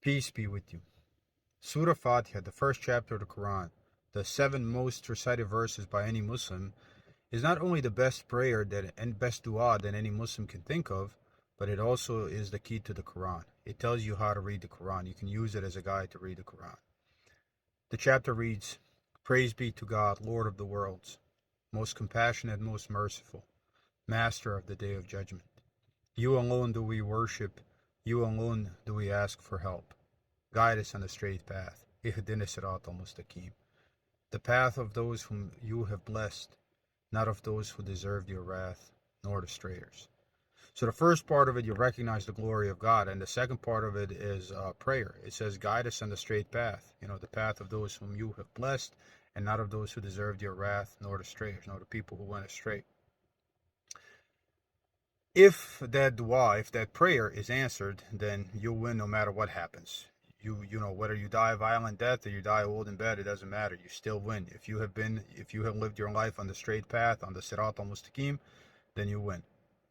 Peace be with you. Surah Fatiha, the first chapter of the Quran, the 7 most recited verses by any Muslim, is not only the best prayer and best dua that any Muslim can think of, but it also is the key to the Quran. It tells you how to read the Quran. You can use it as a guide to read the Quran. The chapter reads, Praise be to God, Lord of the worlds, most compassionate, most merciful, Master of the Day of Judgment. You alone do we worship. You alone do we ask for help. Guide us on the straight path. Ihdina sirat al-mustaqim. The path of those whom you have blessed, not of those who deserved your wrath, nor the strayers. So the first part of it, you recognize the glory of God, and the second part of it is prayer. It says, guide us on the straight path, the path of those whom you have blessed, and not of those who deserved your wrath, nor the strayers, nor the people who went astray. If that dua, if that prayer is answered, then you'll win no matter what happens. Whether you die a violent death or you die old in bed, it doesn't matter. You still win. If you have lived your life on the straight path, on the sirat al-mustaqim, then you win.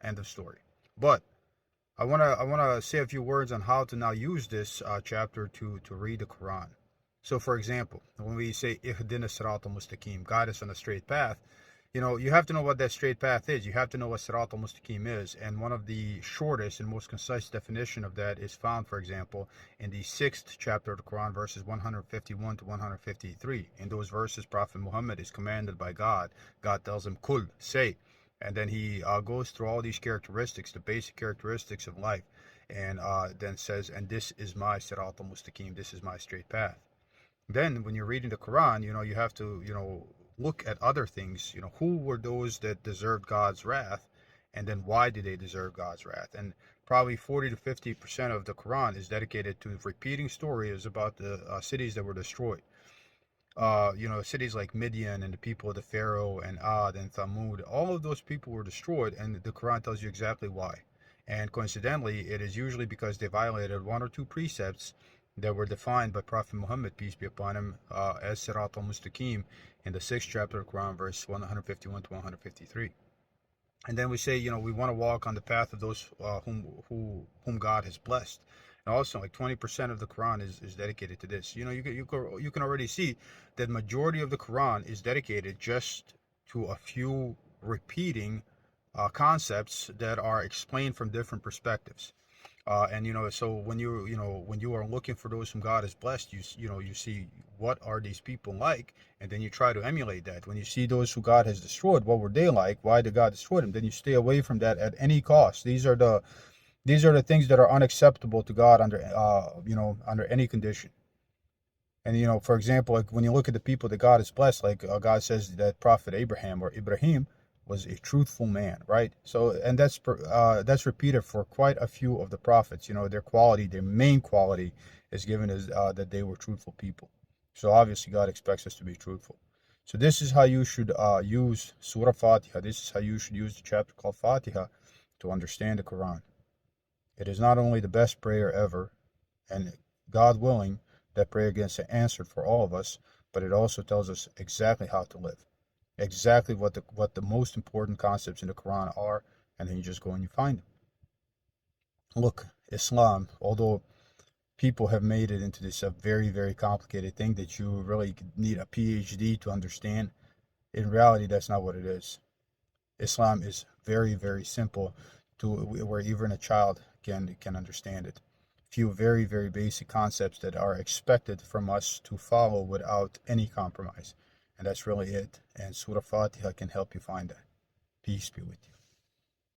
End of story. But I wanna say a few words on how to now use this chapter to read the Quran. So, for example, when we say Ihdina sirat al-mustaqim, guide us on a straight path, you have to know what that straight path is. You have to know what sirat al-mustaqim is. And one of the shortest and most concise definition of that is found, for example, in the 6th chapter of the Quran, verses 151 to 153. In those verses, Prophet Muhammad is commanded by God. God tells him, Kul, say. And then he goes through all these characteristics, the basic characteristics of life. And then says, and this is my sirat al-mustaqim, this is my straight path. Then when you're reading the Quran, you have to, look at other things. Who were those that deserved God's wrath, and then why did they deserve God's wrath? And probably 40 to 50% of the Quran is dedicated to repeating stories about the cities that were destroyed. Cities like Midian and the people of the Pharaoh and Ad and Thamud, all of those people were destroyed, and the Quran tells you exactly why. And coincidentally, it is usually because they violated one or two precepts that were defined by Prophet Muhammad, peace be upon him, as Sirat al-Mustaqim in the 6th chapter of the Quran, verse 151 to 153. And then we say, we want to walk on the path of those whom God has blessed. And also, like 20% of the Quran is dedicated to this. You can already see that majority of the Quran is dedicated just to a few repeating concepts that are explained from different perspectives. So when you are looking for those whom God has blessed, you see what are these people like, and then you try to emulate that. When you see those who God has destroyed, what were they like? Why did God destroy them? Then you stay away from that at any cost. These are the things that are unacceptable to God under any condition. And for example, like when you look at the people that God has blessed, like God says that Prophet Abraham or Ibrahim was a truthful man, right? So, and that's repeated for quite a few of the prophets. Their main quality is given as that they were truthful people. So obviously, God expects us to be truthful. So this is how you should use Surah Fatiha. This is how you should use the chapter called Fatiha to understand the Quran. It is not only the best prayer ever, and God willing, that prayer gets answered for all of us, but it also tells us exactly how to live, exactly what the most important concepts in the Quran are, and then you just go and you find them. Look, Islam, although people have made it into this a very, very complicated thing that you really need a PhD to understand, in reality, that's not what it is. Islam is very, very simple to where even a child can understand it. Few very, very basic concepts that are expected from us to follow without any compromise. And that's really it. And Surah Fatiha can help you find that. Peace be with you.